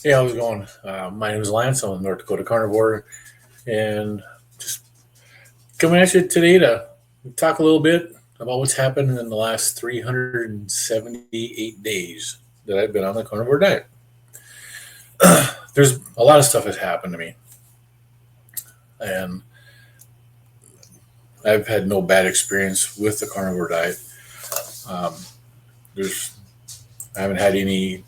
Hey, how's it going? My name is Lance. I'm with North Dakota Carnivore, and just coming at you today to talk a little bit about what's happened in the last 378 days that I've been on the carnivore diet. There's a lot of stuff that's happened to me, and I've had no bad experience with the carnivore diet. Um, there's I haven't had any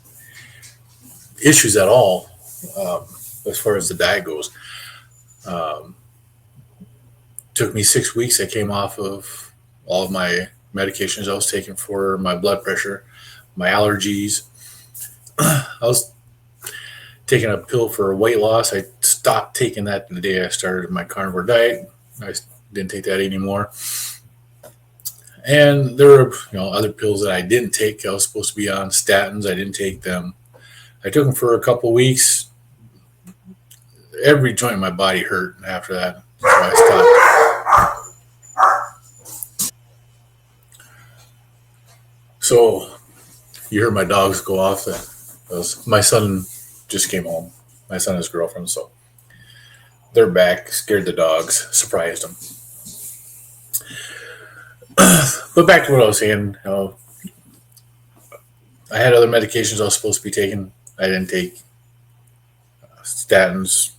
issues at all um, as far as the diet goes. Um, Took me 6 weeks. I came off of all of my medications I was taking for my blood pressure, my allergies. I was taking a pill for weight loss. I stopped taking that the day I started my carnivore diet. I didn't take that anymore. And there were, other pills that I didn't take. I was supposed to be on statins. I didn't take them. I took them for a couple of weeks. Every joint in my body hurt after that, so I stopped. So you heard my dogs go off. My son just came home. My son and his girlfriend, so they're back. Scared the dogs, surprised them. But back to what I was saying. I had other medications I was supposed to be taking. I didn't take statins.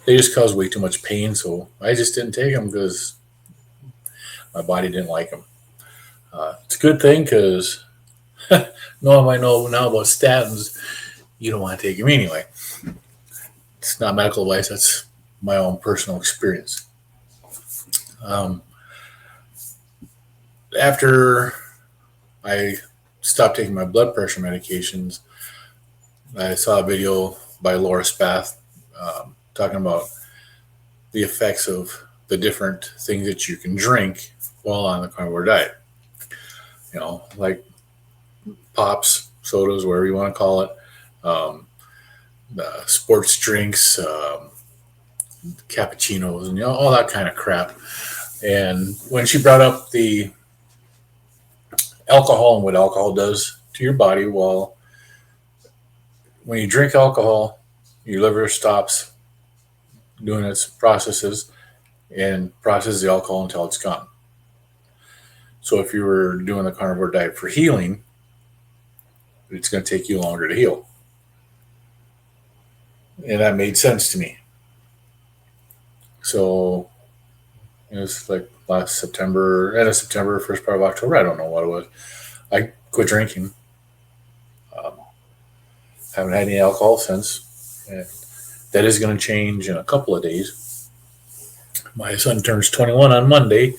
They just caused way too much pain, so I just didn't take them because my body didn't like them. It's a good thing because knowing I know now about statins, you don't want to take them anyway. It's not medical advice. That's my own personal experience. Um, After I stopped taking my blood pressure medications, I saw a video by Laura Spath talking about the effects of the different things that you can drink while on the carnivore diet. Like pops, sodas, whatever you want to call it, um, sports drinks, cappuccinos, and all that kind of crap. And when she brought up the alcohol and what alcohol does to your body, well, when you drink alcohol, your liver stops doing its processes and processes the alcohol until it's gone. So if you were doing the carnivore diet for healing, it's going to take you longer to heal. And that made sense to me. So it was like last September, end of September, first part of October. I don't know what it was. I quit drinking. Um, haven't had any alcohol since. And that is going to change in a couple of days. My son turns 21 on Monday,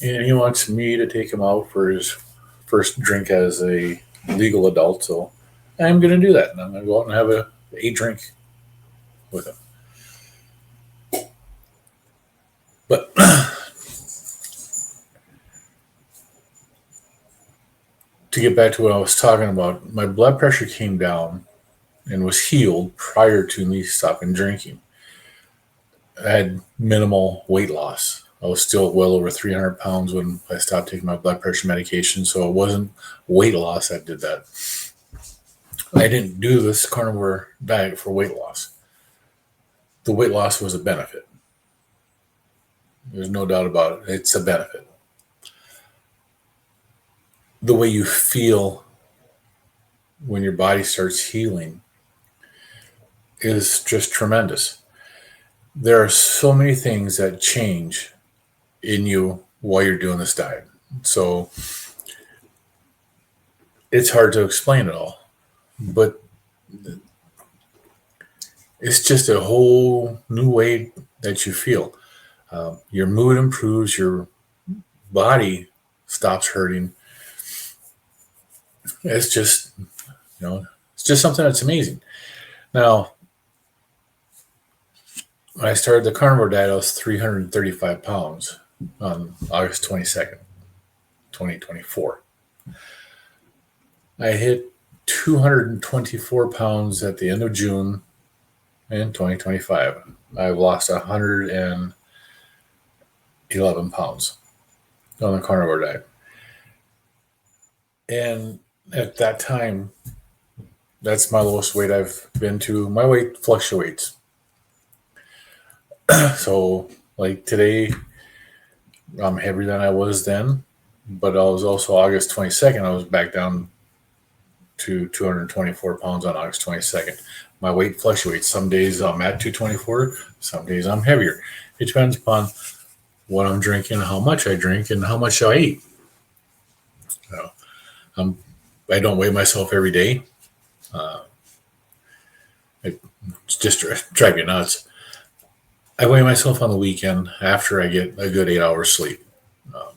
and he wants me to take him out for his first drink as a legal adult. So I'm going to do that. And I'm going to go out and have a drink with him. But to get back to what I was talking about, my blood pressure came down and was healed prior to me stopping drinking. I had minimal weight loss. I was still well over 300 pounds when I stopped taking my blood pressure medication, so it wasn't weight loss that did that. I didn't do this carnivore diet for weight loss. The weight loss was a benefit. There's no doubt about it. It's a benefit. The way you feel when your body starts healing is just tremendous. There are so many things that change in you while you're doing this diet. So it's hard to explain it all, but it's just a whole new way that you feel. Your mood improves, your body stops hurting. It's just, it's just something that's amazing. Now, when I started the carnivore diet, I was 335 pounds on August 22nd, 2024. I hit 224 pounds at the end of June in 2025. I've lost 111 pounds on the carnivore diet. And at that time, That's my lowest weight I've been to. My weight fluctuates. So, like today, I'm heavier than I was then, but I was also August 22nd. I was back down to 224 pounds on August 22nd. My weight fluctuates. Some days I'm at 224, some days I'm heavier. It depends upon what I'm drinking, how much I drink, and how much I eat. So, I don't weigh myself every day. Uh, it's just drive you nuts. I weigh myself on the weekend after I get a good 8 hours sleep. Um,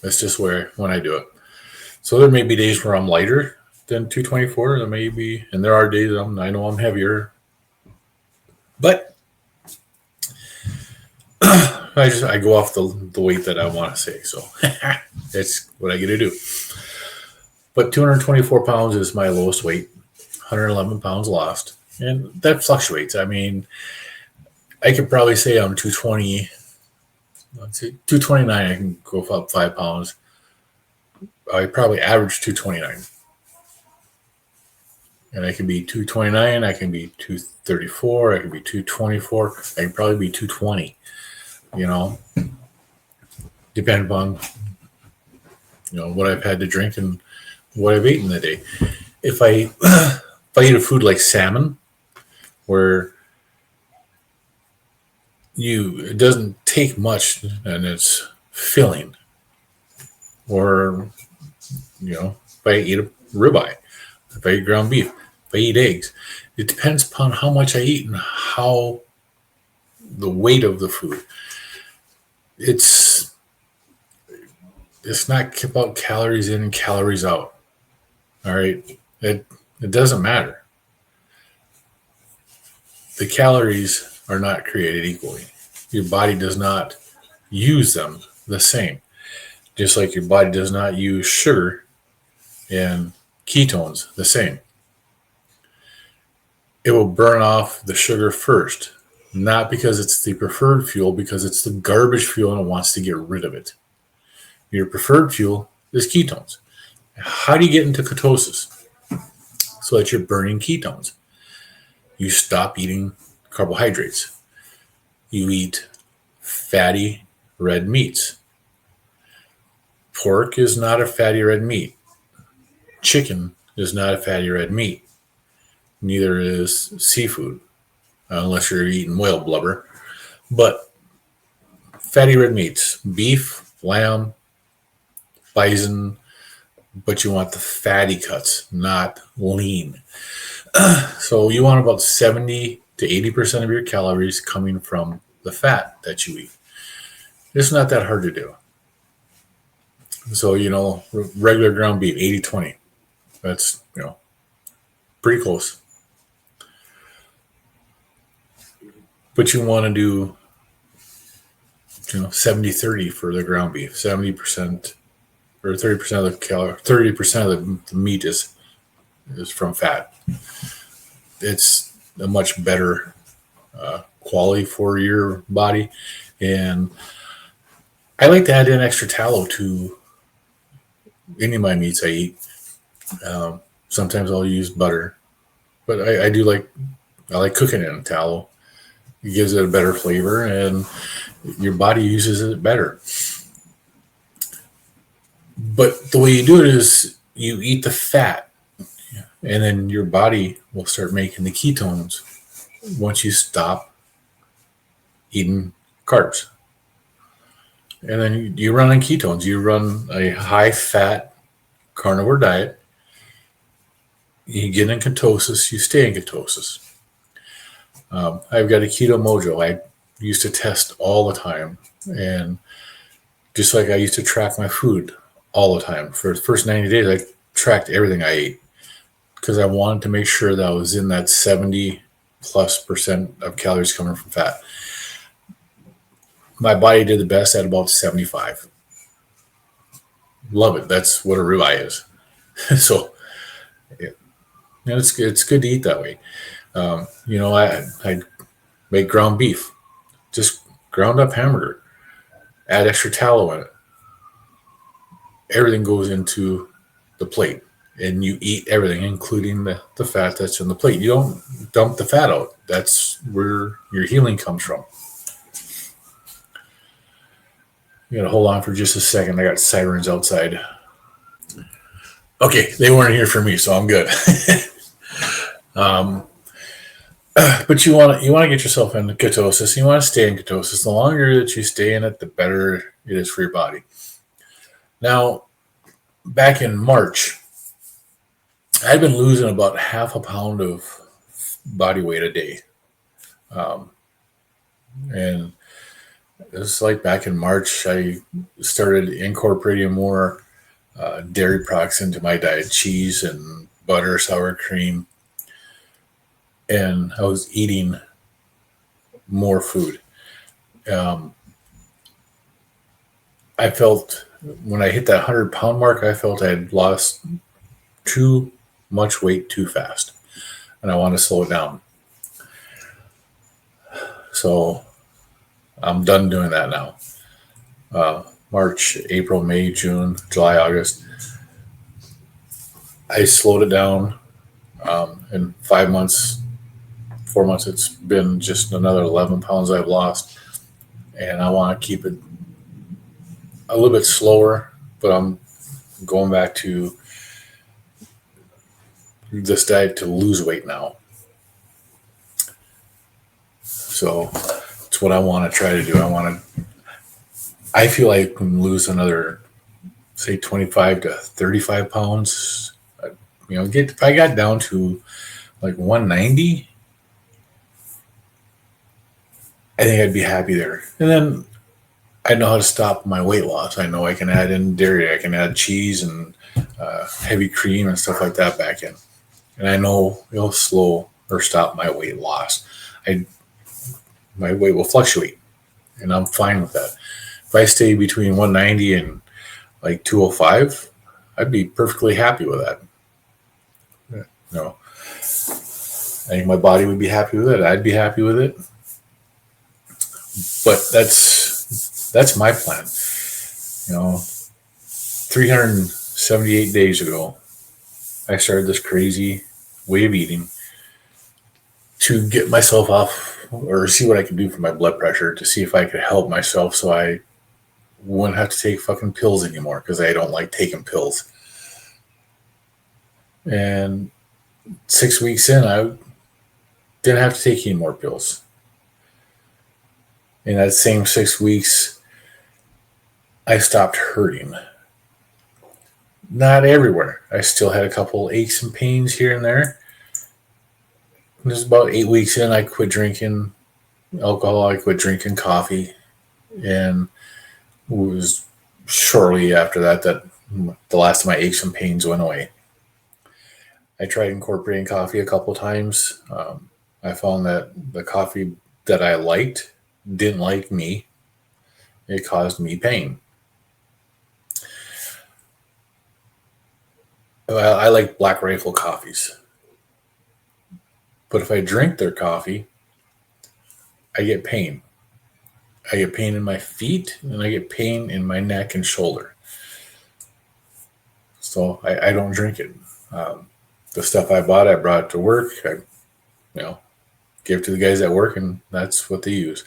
that's just when I do it. So there may be days where I'm lighter than 224. There may be, and there are days I know I'm heavier, but I go off the weight that I want to say. So that's what I get to do. But 224 pounds is my lowest weight. 111 pounds lost, and that fluctuates. I mean, I could probably say I'm 220. Let's see, 229. I can go up 5 pounds. I probably average 229. And I can be 229, I can be 234, I can be 224, I can probably be 220, depending upon, what I've had to drink and what I've eaten that day. If I eat a food like salmon, where it doesn't take much and it's filling, or, if I eat a ribeye, if I eat ground beef, if I eat eggs, it depends upon how much I eat and how the weight of the food. It's not about calories in and calories out. All right. It doesn't matter. The calories are not created equally. Your body does not use them the same. Just like your body does not use sugar and ketones the same. It will burn off the sugar first, not because it's the preferred fuel, because it's the garbage fuel and it wants to get rid of it. Your preferred fuel is ketones. How do you get into ketosis? So that you're burning ketones. You stop eating carbohydrates. You eat fatty red meats. Pork is not a fatty red meat. Chicken is not a fatty red meat. Neither is seafood, unless you're eating whale blubber. But fatty red meats, beef, lamb, bison, but you want the fatty cuts, not lean. So you want about 70 to 80% of your calories coming from the fat that you eat. It's not that hard to do. So, regular ground beef, 80-20. That's, pretty close. But you want to do, 70-30 for the ground beef. 70% or 30% of the 30% of the meat is from fat. It's a much better quality for your body. And I like to add in extra tallow to any of my meats I eat. Sometimes I'll use butter, but I like cooking it in tallow. It gives it a better flavor, and your body uses it better. But the way you do it is you eat the fat, and then your body will start making the ketones once you stop eating carbs. And then you run on ketones. You run a high-fat carnivore diet. You get in ketosis. You stay in ketosis. I've got a keto mojo. I used to test all the time. And just like I used to track my food all the time. For the first 90 days, I tracked everything I ate because I wanted to make sure that I was in that 70+% of calories coming from fat. My body did the best at about 75. Love it. That's what a ribeye is. So, it's good to eat that way. I make ground beef, just ground up hamburger, add extra tallow in it. Everything goes into the plate. and you eat everything, including the fat that's in the plate. You don't dump the fat out. That's where your healing comes from. You gotta hold on for just a second. I got sirens outside. Okay, they weren't here for me, so I'm good. But you want to get yourself into ketosis. You want to stay in ketosis. The longer that you stay in it, the better it is for your body. Now, back in March, I'd been losing about half a pound of body weight a day. And it's like back in March, I started incorporating more dairy products into my diet, cheese and butter, sour cream. And I was eating more food. I felt when I hit that 100-pound mark, I felt I had lost too much weight too fast, and I want to slow it down. So I'm done doing that now. March, April, May, June, July, August. I slowed it down. In 5 months, 4 months, it's been just another 11 pounds I've lost. And I want to keep it a little bit slower, but I'm going back to this diet to lose weight now. So it's what I want to try to do. I feel like I can lose another, say, 25 to 35 pounds. If I got down to like 190, I think I'd be happy there. And then I know how to stop my weight loss. I know I can add in dairy. I can add cheese and heavy cream and stuff like that back in. And I know it'll slow or stop my weight loss. My weight will fluctuate, and I'm fine with that. If I stay between 190 and like 205, I'd be perfectly happy with that. I think my body would be happy with it. I'd be happy with it. But that's my plan. 378 days ago, I started this crazy way of eating to get myself off or see what I could do for my blood pressure, to see if I could help myself so I wouldn't have to take fucking pills anymore, because I don't like taking pills. And 6 weeks in, I didn't have to take any more pills. In that same 6 weeks, I stopped hurting. Not everywhere. I still had a couple aches and pains here and there. It was about 8 weeks in, I quit drinking alcohol. I quit drinking coffee. And it was shortly after that the last of my aches and pains went away. I tried incorporating coffee a couple times. I found that the coffee that I liked didn't like me. It caused me pain. Well, I like Black Rifle coffees. But if I drink their coffee, I get pain. I get pain in my feet, and I get pain in my neck and shoulder. So I don't drink it. The stuff I bought, I brought it to work. I give it to the guys at work, and that's what they use.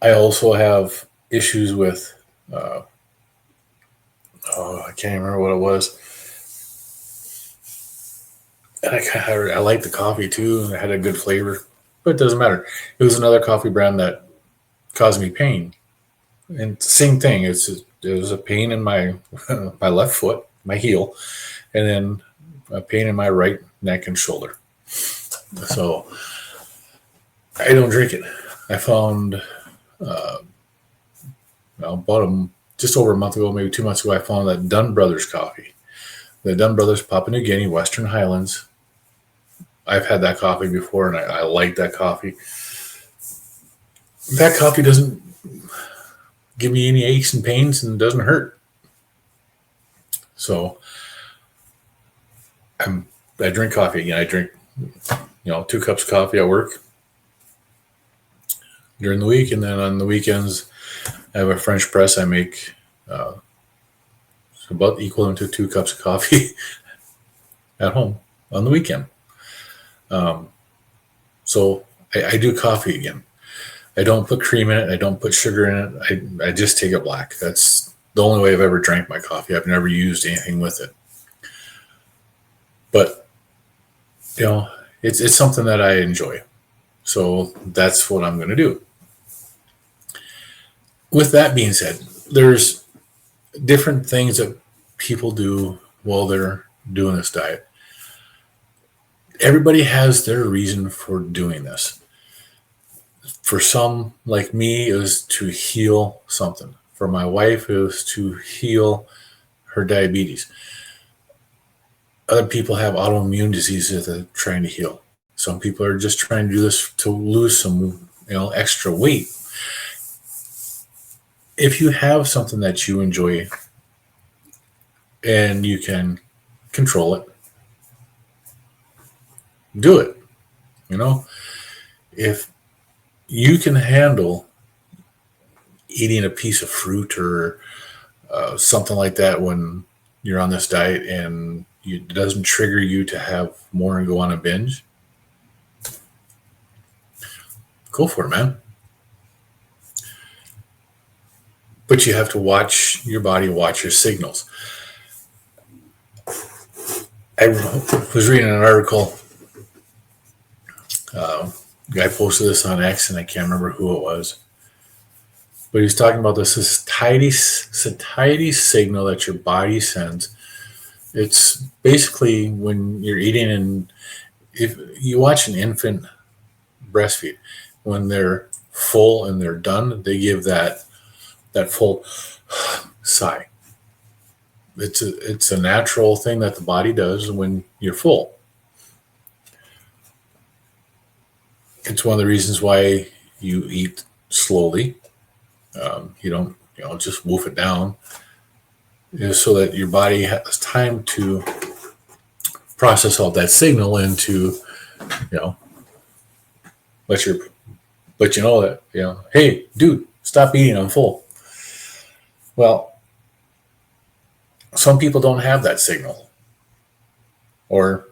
I also have issues with, I can't remember what it was. And I like the coffee too, and it had a good flavor, but it doesn't matter. It was another coffee brand that caused me pain, and same thing. It was a pain in my my left foot, my heel, and then a pain in my right neck and shoulder. So I don't drink it. I found about just over a month ago, maybe 2 months ago, I found that Dunn Brothers coffee. The Dunn Brothers, Papua New Guinea, Western Highlands. I've had that coffee before, and I like that coffee. That coffee doesn't give me any aches and pains and doesn't hurt. So I drink coffee again. I drink 2 cups of coffee at work during the week, and then on the weekends I have a French press. I make It's about equivalent to 2 cups of coffee at home on the weekend. So I do coffee again. I don't put cream in it. I don't put sugar in it. I just take it black. That's the only way I've ever drank my coffee. I've never used anything with it. But, it's something that I enjoy. So that's what I'm going to do. With that being said, there's different things that people do while they're doing this diet. Everybody has their reason for doing this. For some, like me, it was to heal something. For my wife, it was to heal her diabetes. Other people have autoimmune diseases that they're trying to heal. Some people are just trying to do this to lose some, extra weight. If you have something that you enjoy and you can control it, do it. If you can handle eating a piece of fruit or something like that when you're on this diet and it doesn't trigger you to have more and go on a binge, go for it, man. But you have to watch your body, watch your signals. I was reading an article. Guy posted this on X, and I can't remember who it was. But he's talking about this satiety signal that your body sends. It's basically when you're eating, and if you watch an infant breastfeed, when they're full and they're done, they give that full sigh. It's a natural thing that the body does when you're full. It's one of the reasons why you eat slowly. You don't, just wolf it down, is so that your body has time to process all that signal into, let you know that, hey, dude, stop eating, I'm full. Well, some people don't have that signal, or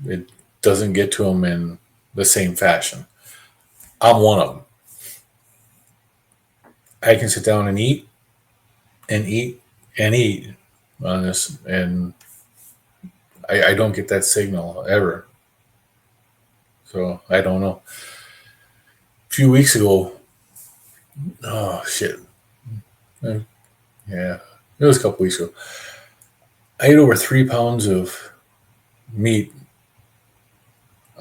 it doesn't get to them in the same fashion. I'm one of them. I can sit down and eat and eat and eat on this, and I don't get that signal ever. So I don't know. A few weeks ago, oh shit. Yeah, it was a couple weeks ago. I ate over 3 pounds of meat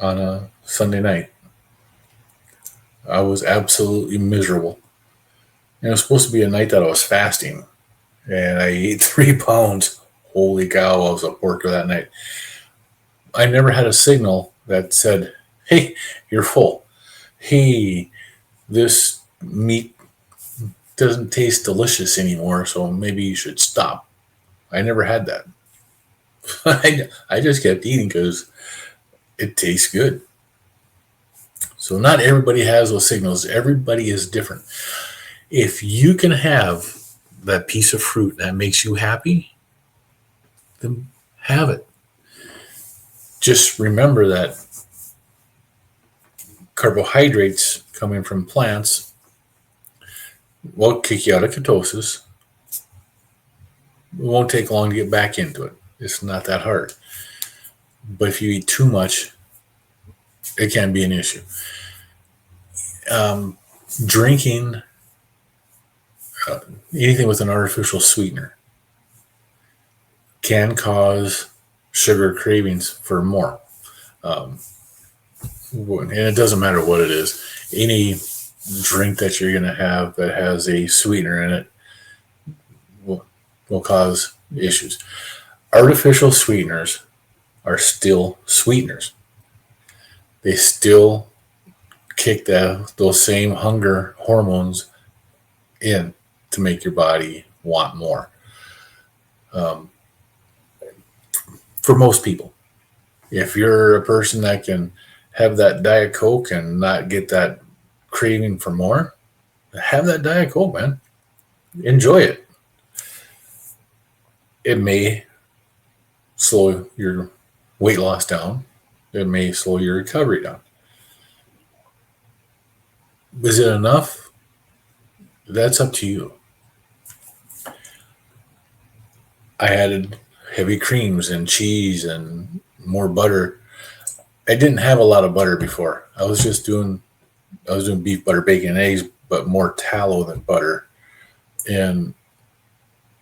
on a Sunday night. I was absolutely miserable. And it was supposed to be a night that I was fasting. And I ate 3 pounds. Holy cow, I was up work that night. I never had a signal that said, hey, you're full. Hey, this meat doesn't taste delicious anymore, so maybe you should stop. I never had that. I just kept eating because it tastes good. So not everybody has those signals. Everybody is different. If you can have that piece of fruit that makes you happy, then have it. Just remember that carbohydrates coming from plants will kick you out of ketosis. It won't take long to get back into it. It's not that hard. But if you eat too much, it can be an issue. Drinking anything with an artificial sweetener can cause sugar cravings for more. And it doesn't matter what it is. Any drink that you're going to have that has a sweetener in it will cause issues. Artificial sweeteners are still sweeteners. They still kick those same hunger hormones in to make your body want more. For most people, if you're a person that can have that Diet Coke and not get that craving for more, have that Diet Coke, man. Enjoy it. It may slow your weight loss down. It may slow your recovery down. Is it enough? That's up to you. I added heavy creams and cheese and more butter. I didn't have a lot of butter before. I was doing beef, butter, bacon, and eggs, but more tallow than butter. And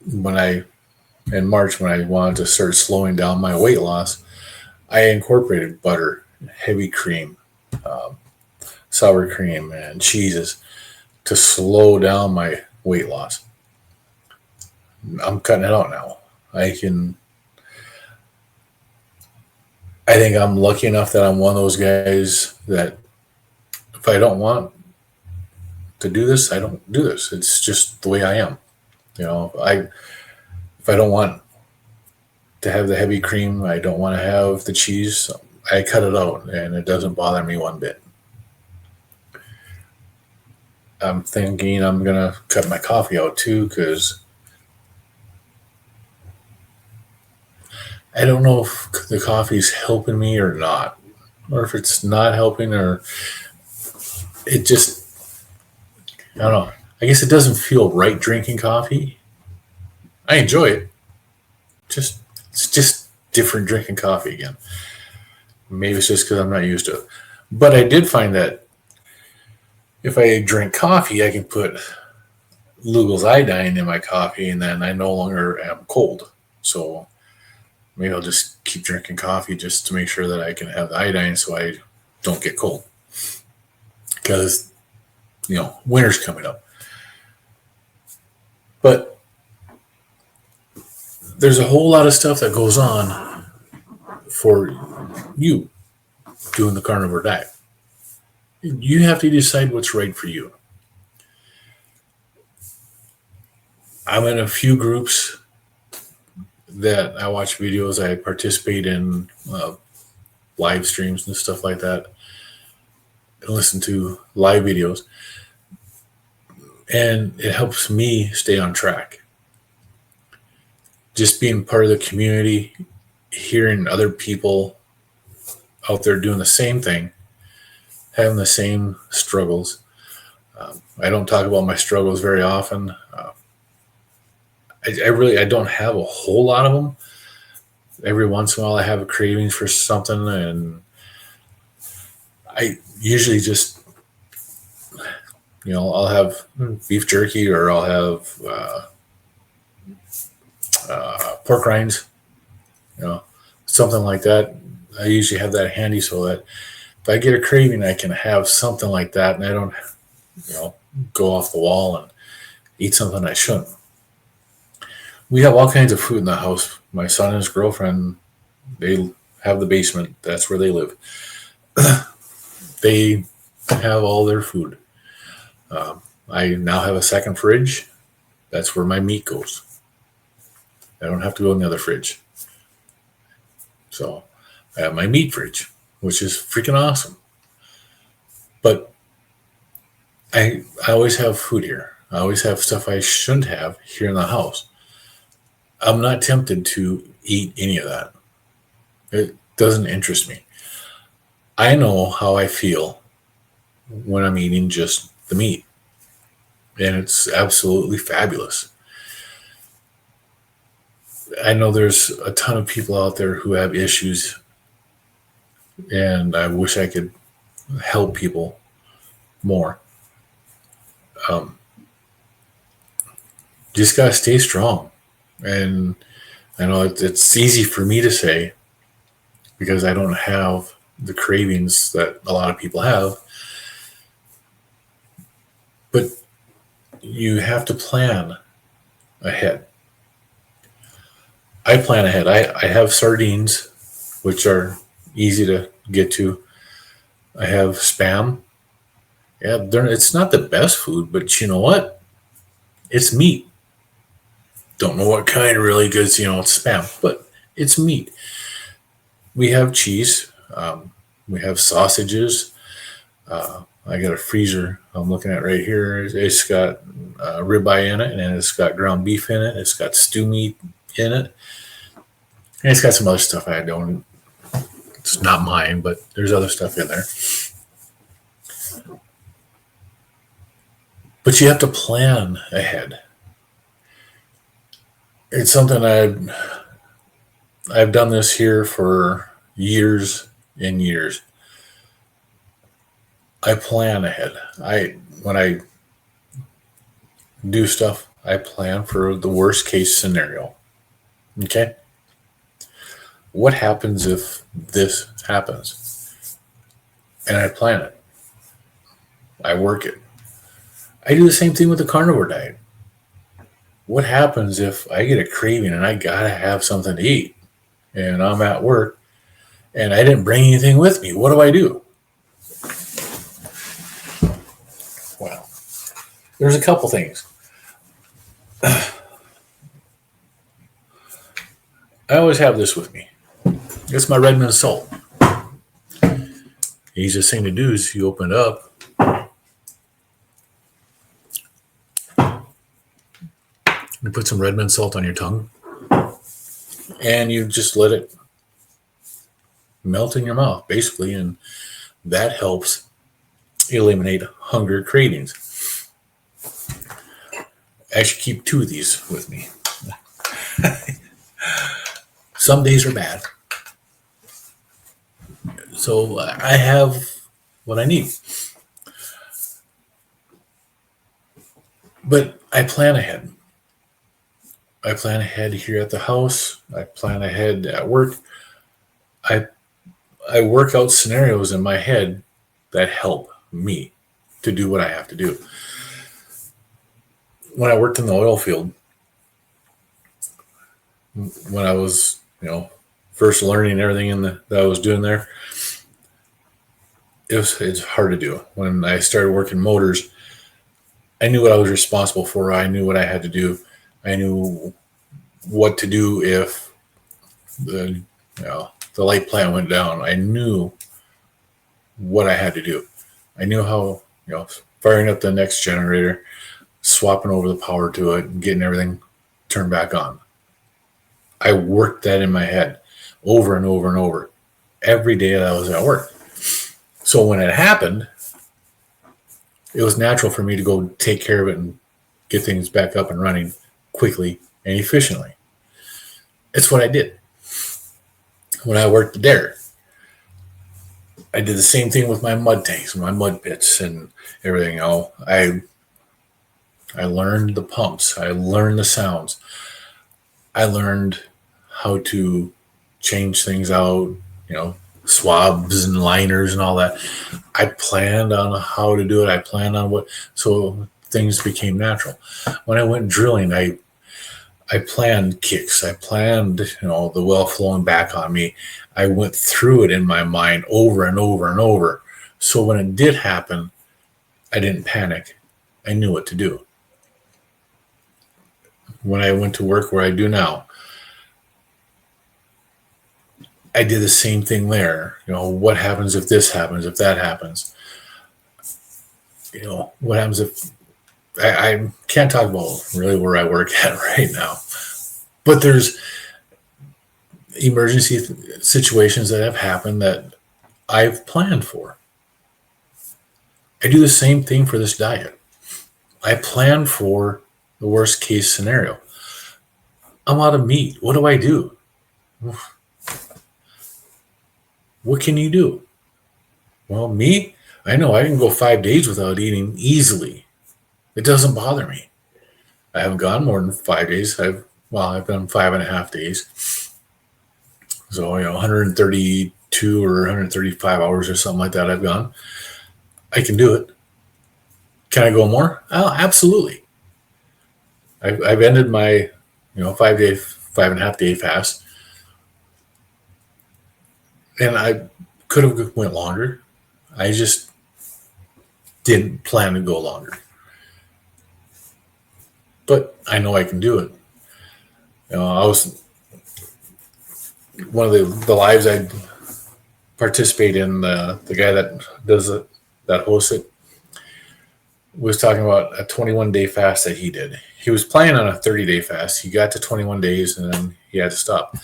in March, when I wanted to start slowing down my weight loss, I incorporated butter, heavy cream, um, sour cream, and cheeses to slow down my weight loss. I'm cutting it out now. I think I'm lucky enough that I'm one of those guys that if I don't want to do this, I don't do this. It's just the way I am. If I don't want to have the heavy cream, I don't want to have the cheese, I cut it out and it doesn't bother me one bit. I'm thinking I'm going to cut my coffee out too because I don't know if the coffee's helping me or not, or if it's not helping, or it just, I don't know. I guess it doesn't feel right drinking coffee. I enjoy it. It's just different drinking coffee again. Maybe it's just because I'm not used to it. But I did find that if I drink coffee, I can put Lugal's iodine in my coffee, and then I no longer am cold. So maybe I'll just keep drinking coffee just to make sure that I can have the iodine so I don't get cold. Because, winter's coming up. But there's a whole lot of stuff that goes on for you doing the carnivore diet. You have to decide what's right for you. I'm in a few groups that I watch videos. I participate in live streams and stuff like that, and listen to live videos. And it helps me stay on track. Just being part of the community, hearing other people out there doing the same thing, having the same struggles. I don't talk about my struggles very often. I don't have a whole lot of them. Every once in a while I have a cravings for something, and I usually just, I'll have beef jerky, or I'll have pork rinds, something like that. I usually have that handy so that if I get a craving, I can have something like that, and I don't, go off the wall and eat something I shouldn't. We have all kinds of food in the house. My son and his girlfriend, they have the basement. That's where they live. They have all their food. I now have a second fridge. That's where my meat goes. I don't have to go in the other fridge. So I have my meat fridge, which is freaking awesome. But I always have food here. I always have stuff I shouldn't have here in the house. I'm not tempted to eat any of that. It doesn't interest me. I know how I feel when I'm eating just the meat, and it's absolutely fabulous. I know there's a ton of people out there who have issues, and I wish I could help people more. Just gotta stay strong. And I know it's easy for me to say because I don't have the cravings that a lot of people have. But you have to plan ahead. I plan ahead. I have sardines, which are easy to get to. I have Spam. Yeah, it's not the best food, but you know what? It's meat. Don't know what kind really, because it's Spam, but it's meat. We have cheese. We have sausages. I got a freezer I'm looking at right here. It's got ribeye in it, and it's got ground beef in it. It's got stew meat, in it. And it's got some other stuff it's not mine, but there's other stuff in there. But you have to plan ahead. It's something I've done this here for years and years. I plan ahead. When I do stuff, I plan for the worst case scenario. Okay? What happens if this happens? And I plan it. I work it. I do the same thing with the carnivore diet. What happens if I get a craving and I gotta have something to eat and I'm at work and I didn't bring anything with me? What do I do? Well, there's a couple things. I always have this with me. It's my Redmond salt. The easiest thing to do is you open it up. You put some Redmond salt on your tongue. And you just let it melt in your mouth, basically. And that helps eliminate hunger cravings. I should keep 2 of these with me. Some days are bad. So I have what I need. But I plan ahead. I plan ahead here at the house. I plan ahead at work. I work out scenarios in my head that help me to do what I have to do. When I worked in the oil field, when I was, first learning everything that I was doing there, it's hard to do. When I started working motors, I knew what I was responsible for. I knew what I had to do. I knew what to do if the light plant went down. I knew what I had to do. I knew how, firing up the next generator, swapping over the power to it, and getting everything turned back on. I worked that in my head over and over and over every day that I was at work. So when it happened, it was natural for me to go take care of it and get things back up and running quickly and efficiently. It's what I did. When I worked there, I did the same thing with my mud tanks and my mud pits and everything. I learned the pumps. I learned the sounds. I learned how to change things out, swabs and liners and all that. I planned on how to do it. I planned on so things became natural. When I went drilling, I planned kicks. I planned, the well flowing back on me. I went through it in my mind over and over and over. So when it did happen, I didn't panic. I knew what to do. When I went to work where I do now, I did the same thing there. What happens if this happens, if that happens? What happens if I can't talk about really where I work at right now, but there's emergency situations that have happened that I've planned for. I do the same thing for this diet. I plan for the worst case scenario. I'm out of meat. What do I do? What can you do? Well, me, I know I can go 5 days without eating easily. It doesn't bother me. I haven't gone more than 5 days. I've done 5.5 days. So, 132 or 135 hours or something like that I've gone. I can do it. Can I go more? Oh, absolutely. I've ended my, 5.5 day fast. And I could have went longer. I just didn't plan to go longer. But I know I can do it. I was one of the lives I participate in. The guy that does it, that hosts it, was talking about a 21-day fast that he did. he was planning on a 30-day fast. He got to 21 days and then he had to stop.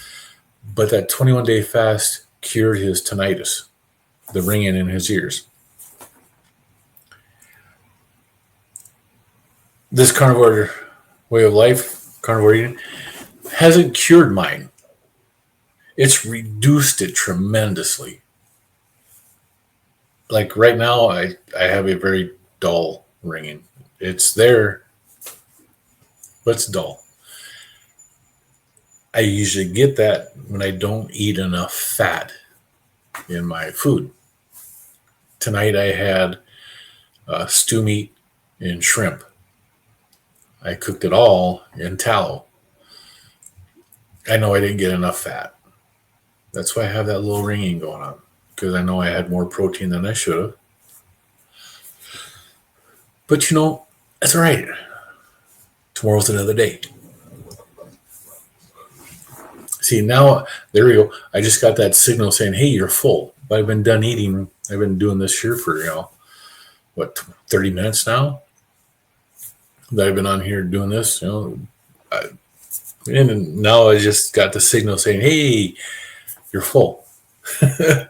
But that 21-day fast cured his tinnitus, the ringing in his ears. This carnivore way of life, carnivore eating, hasn't cured mine. It's reduced it tremendously. Like right now, I have a very dull ringing. It's there, but it's dull. I usually get that when I don't eat enough fat in my food. Tonight I had stew meat and shrimp. I cooked it all in tallow. I know I didn't get enough fat. That's why I have that little ringing going on, because I know I had more protein than I should have. But that's all right. Tomorrow's another day. See, now, there we go. I just got that signal saying, hey, you're full. But I've been done eating. I've been doing this here for, 30 minutes now that I've been on here doing this, and now I just got the signal saying, hey, you're full. A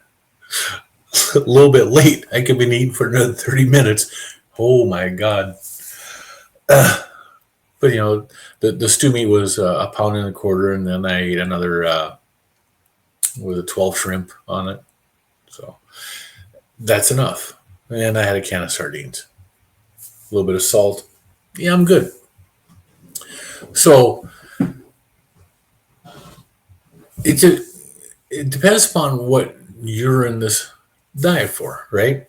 little bit late. I could be eating for another 30 minutes. Oh my God. But the stew meat was a pound and a quarter, and then I ate another with a 12 shrimp on it. So that's enough. And I had a can of sardines, a little bit of salt. Yeah, I'm good. So it depends upon what you're in this diet for, right?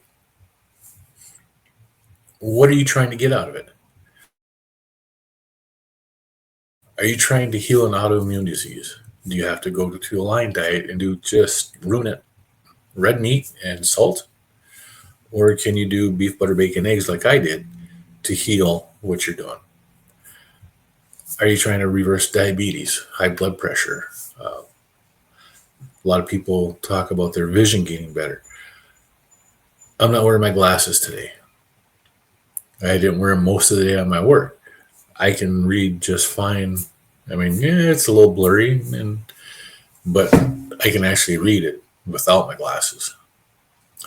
What are you trying to get out of it? Are you trying to heal an autoimmune disease? Do you have to go to a line diet and do just ruin it, red meat and salt? Or can you do beef, butter, bacon, eggs like I did to heal what you're doing? Are you trying to reverse diabetes, high blood pressure? A lot of people talk about their vision getting better. I'm not wearing my glasses today. I didn't wear them most of the day on my work. I can read just fine. I mean, yeah, it's a little blurry, but I can actually read it without my glasses.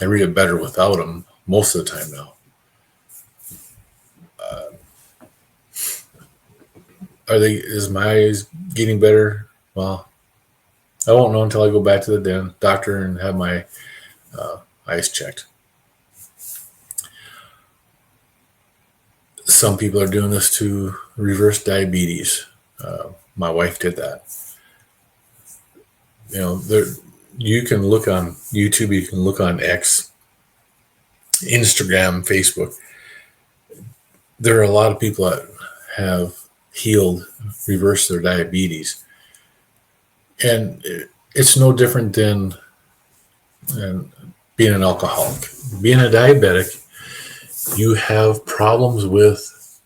I read it better without them most of the time now. Is my eyes getting better? Well, I won't know until I go back to the doctor and have my eyes checked. Some people are doing this to reverse diabetes. My wife did that. You can look on YouTube, you can look on X, Instagram, Facebook. There are a lot of people that have reversed their diabetes. And it's no different than being an alcoholic. Being a diabetic, you have problems with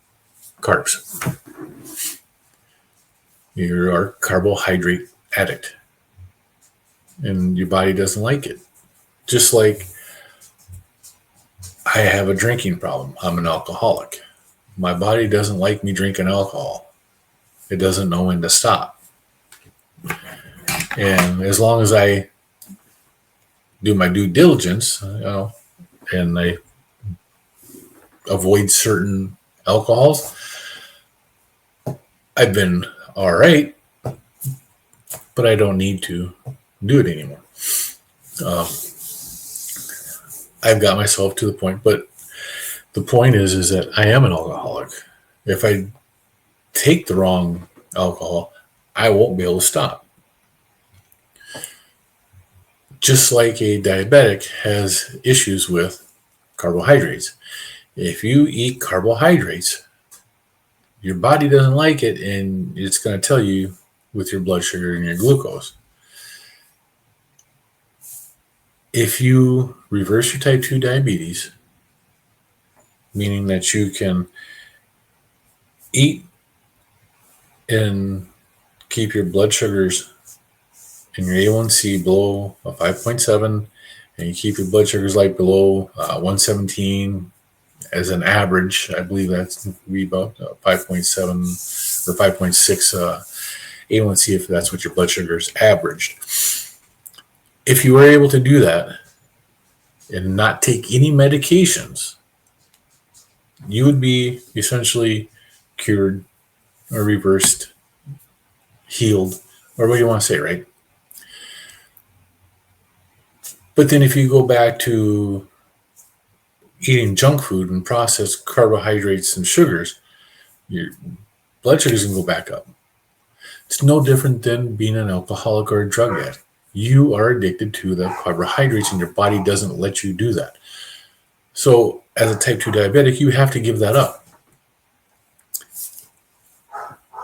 carbs. You're a carbohydrate addict. And your body doesn't like it. Just like I have a drinking problem. I'm an alcoholic. My body doesn't like me drinking alcohol. It doesn't know when to stop. And as long as I do my due diligence, and I avoid certain alcohols, I've been all right, but I don't need to do it anymore. I've got myself to the point, but the point is that I am an alcoholic. If I take the wrong alcohol, I won't be able to stop. Just like a diabetic has issues with carbohydrates. If you eat carbohydrates, your body doesn't like it, and it's going to tell you with your blood sugar and your glucose. If you reverse your type 2 diabetes, meaning that you can eat and keep your blood sugars and your A1C below a 5.7, and you keep your blood sugars below 117, as an average, I believe that's be about 5.7 or 5.6 A1C, if that's what your blood sugar is averaged. If you were able to do that and not take any medications, you would be essentially cured or reversed, healed, or what do you want to say, right? But then if you go back to eating junk food and processed carbohydrates and sugars, your blood sugar is going to go back up. It's no different than being an alcoholic or a drug addict. You are addicted to the carbohydrates and your body doesn't let you do that. So as a type 2 diabetic, you have to give that up.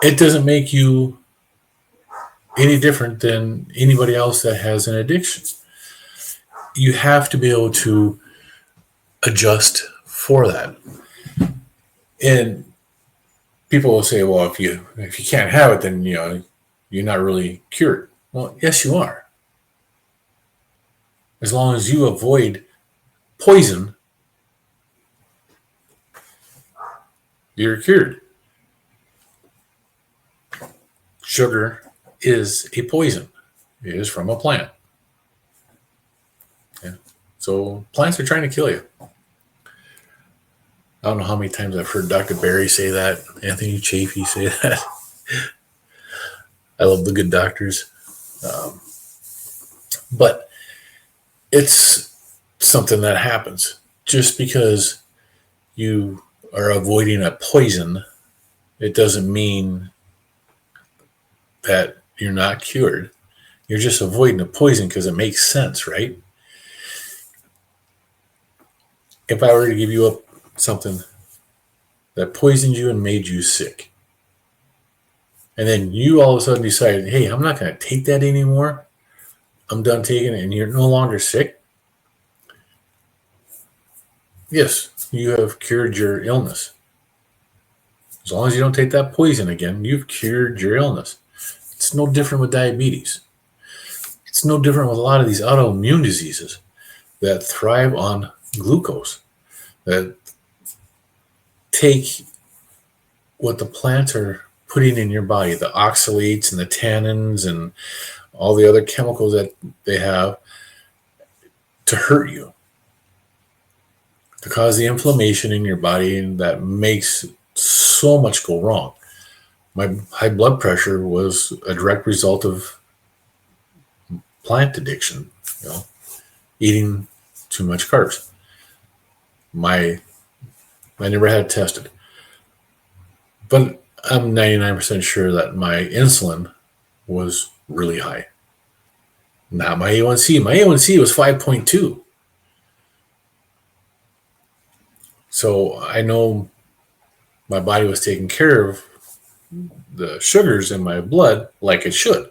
It doesn't make you any different than anybody else that has an addiction. You have to be able to adjust for that. And people will say, well, if you can't have it, then you're not really cured. Well, yes, you are. As long as you avoid poison, you're cured. Sugar is a poison. It is from a plant. Yeah. So plants are trying to kill you. I don't know how many times I've heard Dr. Barry say that, Anthony Chaffee say that. I love the good doctors. But it's something that happens. Just because you are avoiding a poison, it doesn't mean that you're not cured. You're just avoiding a poison because it makes sense, right? If I were to give you something that poisoned you and made you sick, and then you all of a sudden decided, hey, I'm not going to take that anymore, I'm done taking it, and you're no longer sick, yes, you have cured your illness. As long as you don't take that poison again, you've cured your illness. It's no different with diabetes. It's no different with a lot of these autoimmune diseases that thrive on glucose, that take what the plants are putting in your body, the oxalates and the tannins and all the other chemicals that they have, to hurt you, to cause the inflammation in your body, and that makes so much go wrong. My high blood pressure was a direct result of plant addiction, eating too much carbs. I never had it tested, but I'm 99% sure that my insulin was really high. Not my A1C. My A1C was 5.2. So I know my body was taking care of the sugars in my blood like it should.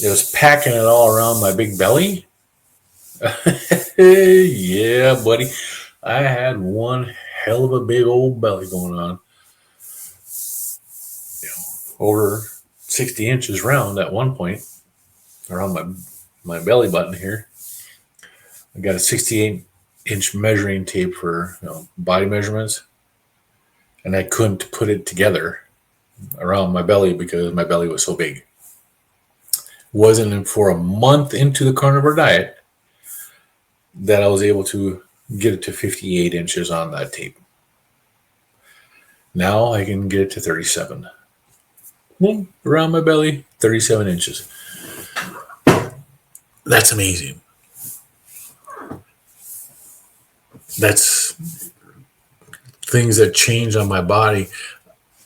It was packing it all around my big belly. Yeah, buddy. I had one hell of a big old belly going on. Over 60 inches round at one point around my belly button here. I got a 68-inch measuring tape for body measurements, and I couldn't put it together around my belly because my belly was so big. It wasn't for a month into the carnivore diet that I was able to get it to 58 inches on that tape. Now I can get it to 37. Around my belly, 37 inches. That's amazing. That's things that change on my body.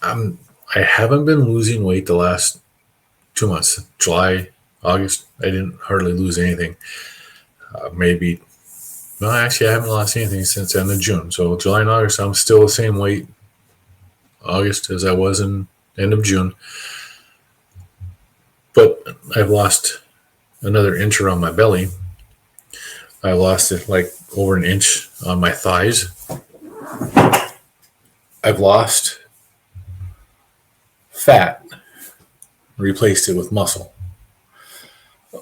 I haven't been losing weight the last 2 months. July, August, I didn't hardly lose anything. Actually, I haven't lost anything since the end of June. So July and August, I'm still the same weight August as I was in end of June. But I've lost another inch around my belly. I lost it like over an inch on my thighs. I've lost fat, replaced it with muscle.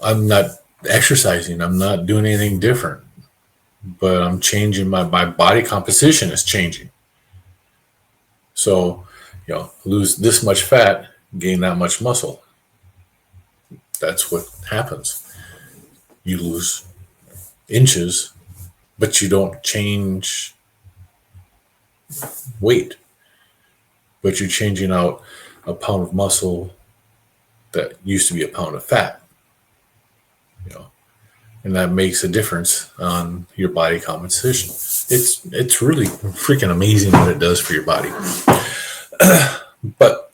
I'm not exercising. I'm not doing anything different. but I'm changing my body composition is changing. So, lose this much fat, gain that much muscle. That's what happens. You lose inches, but you don't change weight, but you're changing out a pound of muscle that used to be a pound of fat, and that makes a difference on your body composition. It's really freaking amazing what it does for your body. But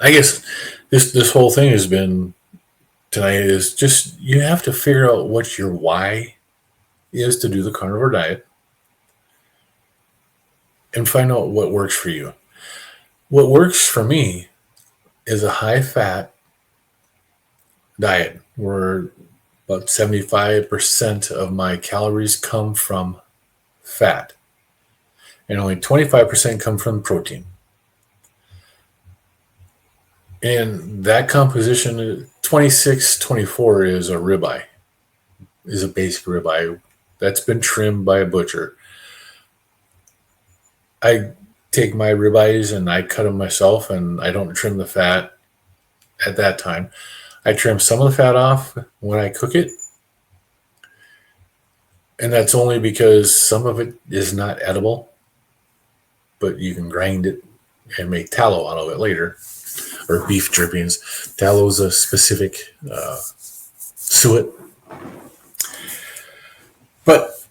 I guess this whole thing has been tonight is just you have to figure out what your why is to do the carnivore diet and find out what works for you. What works for me is a high fat diet where about 75% of my calories come from fat and only 25% come from protein. And that composition, 26-24 is a ribeye, is a basic ribeye that's been trimmed by a butcher. I take my ribeyes and I cut them myself, and I don't trim the fat at that time. I trim some of the fat off when I cook it, and that's only because some of it is not edible, but you can grind it and make tallow out of it later, or beef drippings. Tallow is a specific suet. But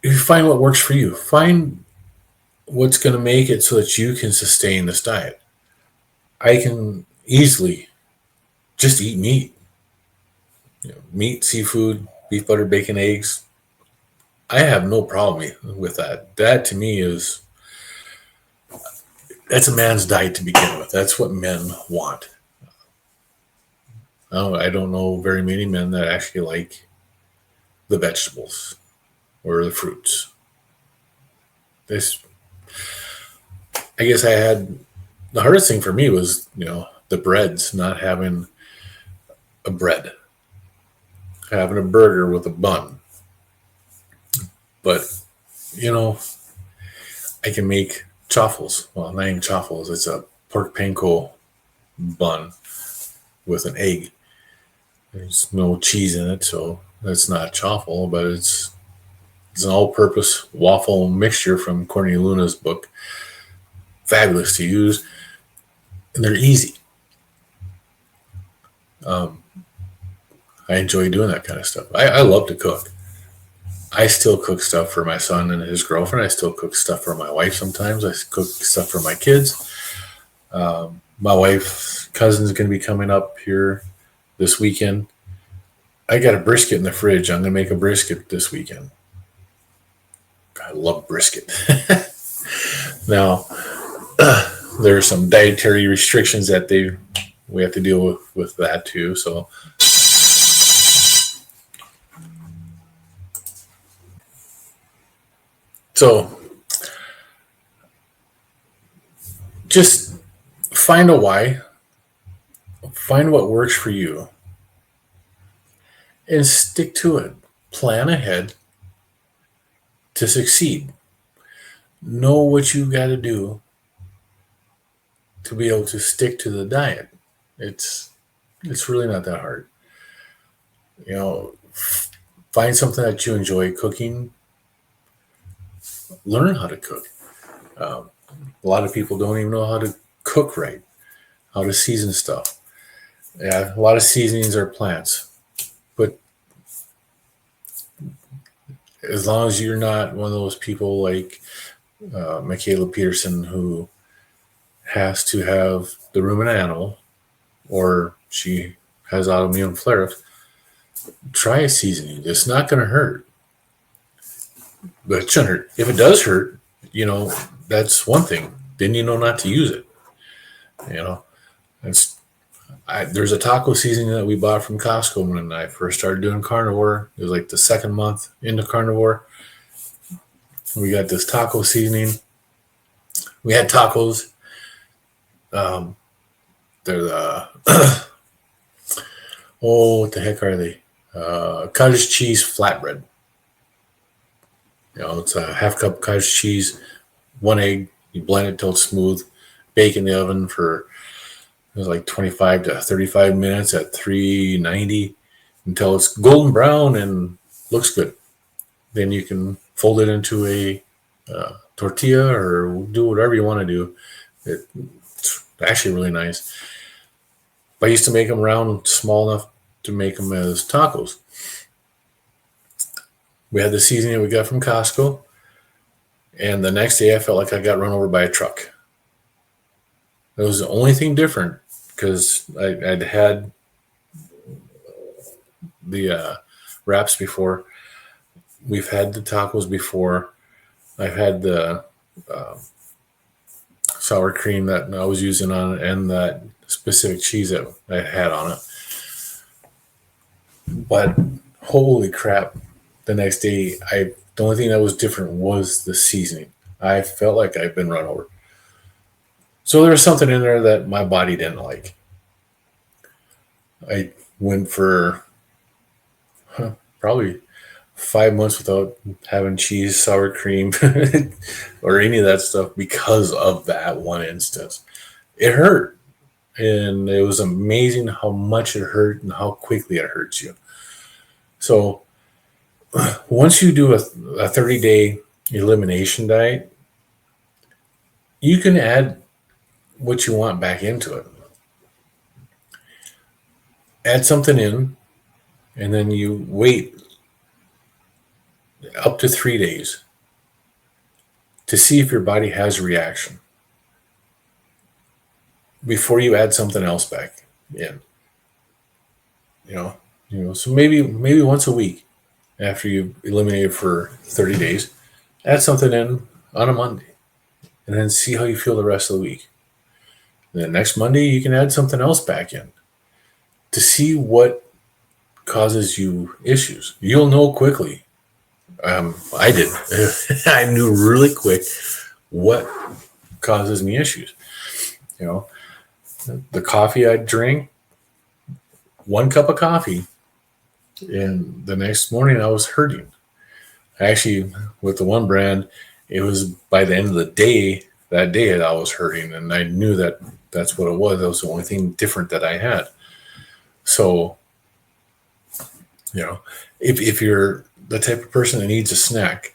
if you find what works for you, find what's going to make it so that you can sustain this diet. I can easily just eat meat. Meat, seafood, beef, butter, bacon, eggs. I have no problem with that. That to me that's a man's diet to begin with. That's what men want. I don't know very many men that actually like the vegetables or the fruits. I guess the hardest thing for me was, the breads, not having a bread, having a burger with a bun. But, I can make chaffles. Well, not even chaffles. It's a pork panko bun with an egg. There's no cheese in it, so that's not chaffle, but it's an all-purpose waffle mixture from Courtney Luna's book. Fabulous to use, and they're easy. I enjoy doing that kind of stuff. I love to cook. I still cook stuff for my son and his girlfriend. I still cook stuff for my wife sometimes. I cook stuff for my kids. My wife's cousin is going to be coming up here this weekend. I got a brisket in the fridge. I'm going to make a brisket this weekend. I love brisket. Now, there are some dietary restrictions that we have to deal with that too. So just find a why, find what works for you, and stick to it. Plan ahead to succeed. Know what you got to do to be able to stick to the diet. It's really not that hard. Find something that you enjoy cooking. Learn how to cook. A lot of people don't even know how to cook right, how to season stuff. Yeah, a lot of seasonings are plants, but as long as you're not one of those people like Michaela Peterson who has to have the ruminant animal, or she has autoimmune flare-ups, try a seasoning. It's not going to hurt, but it shouldn't hurt. If it does hurt, that's one thing. Then you know not to use it. There's a taco seasoning that we bought from Costco when I first started doing carnivore. It was like the second month into carnivore. We got this taco seasoning. We had tacos. They're the what the heck are they? cottage cheese flatbread. It's a half cup cottage cheese, 1 egg. You blend it till it's smooth. Bake in the oven for like 25 to 35 minutes at 390 until it's golden brown and looks good. Then you can fold it into a tortilla or do whatever you want to do. It's actually really nice. But I used to make them round, small enough to make them as tacos. We had the seasoning we got from Costco. And the next day I felt like I got run over by a truck. It was the only thing different because I'd had the wraps before. We've had the tacos before. I've had the sour cream that I was using on it and that specific cheese that I had on it. But holy crap, the next day, the only thing that was different was the seasoning. I felt like I'd been run over. So there was something in there that my body didn't like. I went for probably 5 months without having cheese, sour cream, or any of that stuff because of that one instance. It hurt. And it was amazing how much it hurt and how quickly it hurts you. So once you do a 30-day elimination diet, you can add what you want back into it. Add something in, and then you wait up to 3 days to see if your body has a reaction before you add something else back in. So maybe once a week after you eliminate it for 30 days, add something in on a Monday and then see how you feel the rest of the week. And then next Monday, you can add something else back in to see what causes you issues. You'll know quickly. I did. I knew really quick what causes me issues. The coffee I drink, 1 cup of coffee, and the next morning I was hurting. Actually, with the one brand, it was by the end of the day, that day I was hurting, and I knew that that's what it was. That was the only thing different that I had. So, if you're the type of person that needs a snack,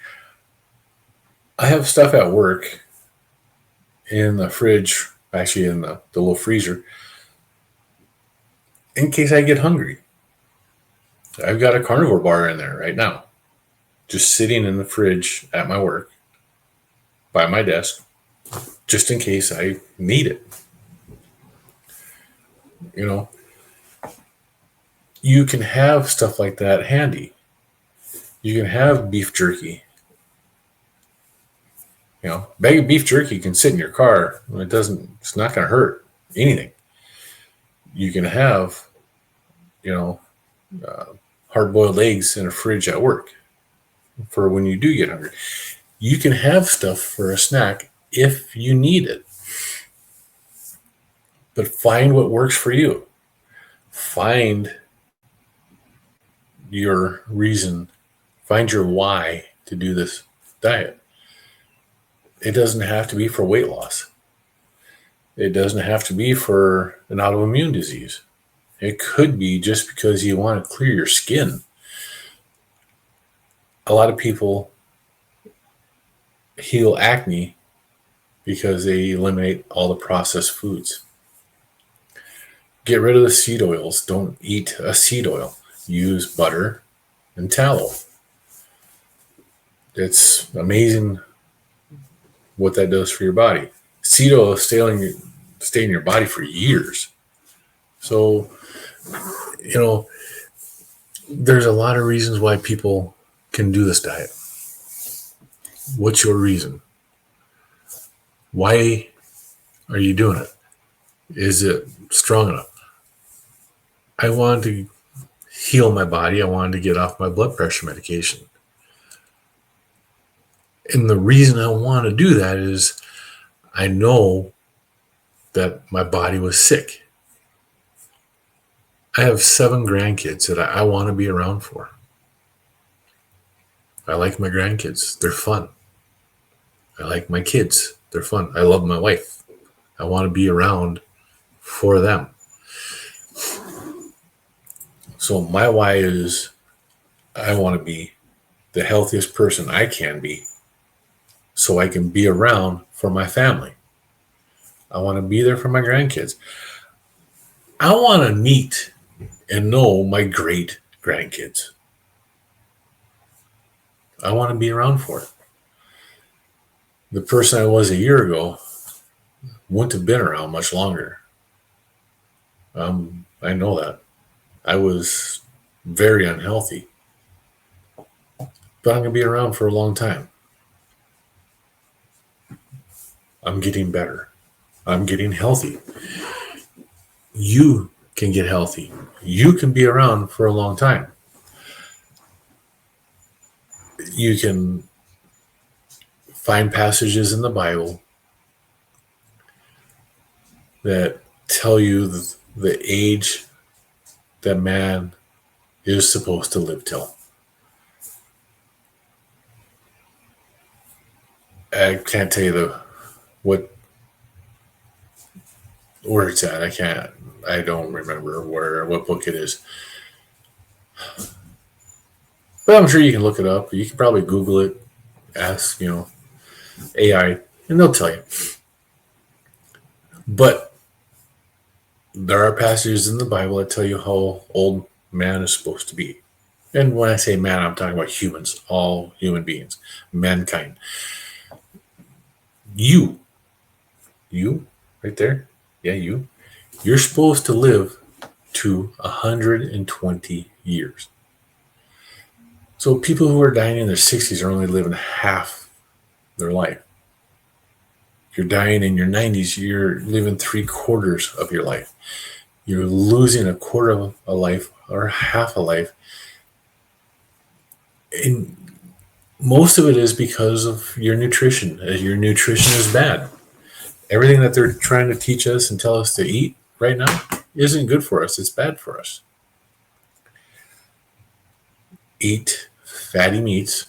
I have stuff at work in the fridge, actually in the little freezer, in case I get hungry. I've got a Carnivore bar in there right now, just sitting in the fridge at my work, by my desk, just in case I need it. You can have stuff like that handy. You can have beef jerky. Bag of beef jerky can sit in your car. It's not going to hurt anything. You can have, hard-boiled eggs in a fridge at work for when you do get hungry. You can have stuff for a snack if you need it. But find what works for you. Find your reason. Find your why to do this diet. It doesn't have to be for weight loss. It doesn't have to be for an autoimmune disease. It could be just because you want to clear your skin. A lot of people heal acne because they eliminate all the processed foods. Get rid of the seed oils. Don't eat a seed oil. Use butter and tallow. It's amazing what that does for your body. Seed oil stay in your body for years. So, there's a lot of reasons why people can do this diet. What's your reason? Why are you doing it? Is it strong enough? I wanted to heal my body. I wanted to get off my blood pressure medication. And the reason I want to do that is I know that my body was sick. I have 7 grandkids that I want to be around for. I like my grandkids. They're fun. I like my kids. They're fun. I love my wife. I want to be around for them. So my why is I want to be the healthiest person I can be so I can be around for my family. I want to be there for my grandkids. I want to meet and know my great grandkids. I want to be around for it. The person I was a year ago wouldn't have been around much longer. I know that. I was very unhealthy, but I'm going to be around for a long time. I'm getting better. I'm getting healthy. You can get healthy. You can be around for a long time. You can find passages in the Bible that tell you the age that man is supposed to live till. I can't tell you what where it's at. I don't remember what book it is. But I'm sure you can look it up. You can probably Google it, ask, AI, and they'll tell you. But there are passages in the Bible that tell you how old man is supposed to be. And when I say man, I'm talking about humans, all human beings, mankind. You, right there, yeah, you're supposed to live to 120 years. So people who are dying in their 60s are only living half their life. You're dying in your 90s, you're living 3/4 of your life. You're losing a quarter of a life or half a life. And most of it is because of your nutrition. Your nutrition is bad. Everything that they're trying to teach us and tell us to eat right now isn't good for us. It's bad for us. Eat fatty meats,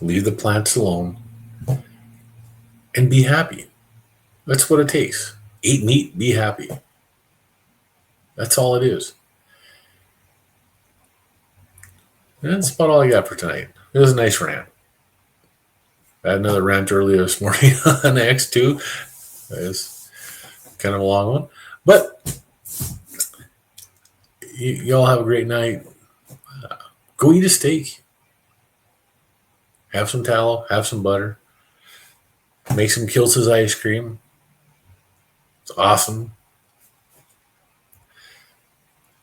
leave the plants alone, and be happy. That's what it takes. Eat meat, be happy. That's all it is. And that's about all I got for tonight. It was a nice rant. I had another rant earlier this morning on X2. It was kind of a long one. But y'all have a great night. Go eat a steak. Have some tallow, have some butter. Make some Kiltz's ice cream. It's awesome.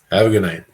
Have a good night.